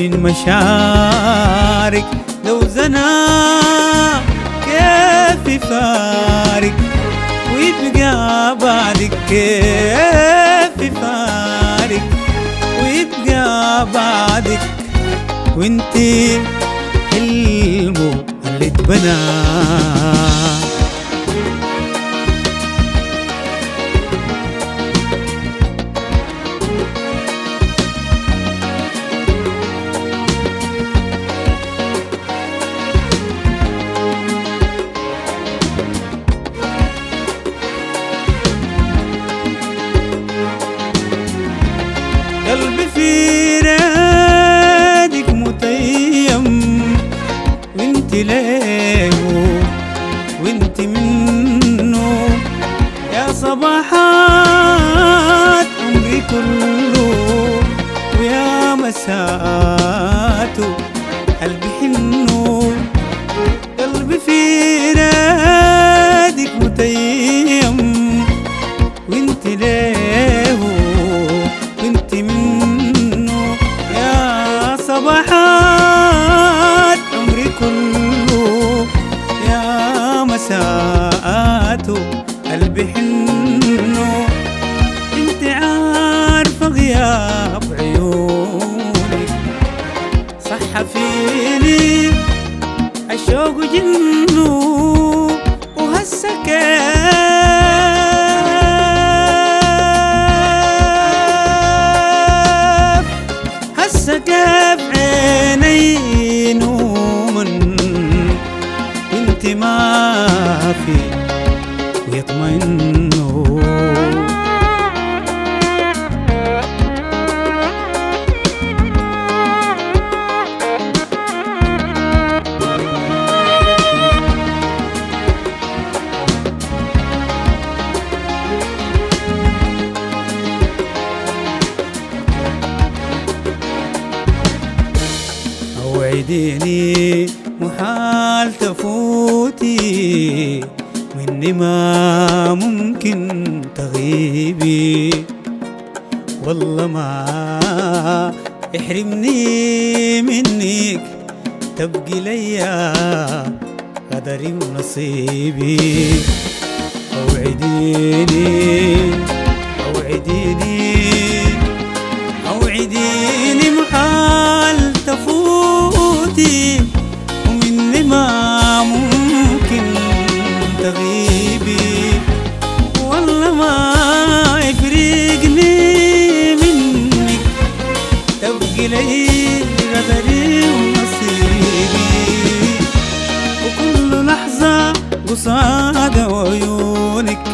من مشارك لو زنا كيف يفارق ويبقى بعدك، كيف يفارق ويبقى بعدك وانتي حلمه اللي اتبنى. قلبي في رادك متيم وانت ليه وانت منه يا صباحات عمري كله ويا مساته قلبي حنه. قلبي في رادك متيم وانت ليه وانت منه يا صباحات عمري كله يا مساءاته قلبي حنه. انت عارفه غياب عيونك صح فيني الشوق جنه وهسه كيف عيني نومن وانت ما في ويطمئنوا. اوعديني محال تفوتي مني ما ممكن تغيبي، والله ما احرمني منك تبقي ليا قدري ونصيبي. اوعديني اوعديني محال تفوتي ومني ما ممكن تغيبي، والله ما يفرقني منك تبقي لي قدري ونصيبي. وكل لحظة قصاد عيونك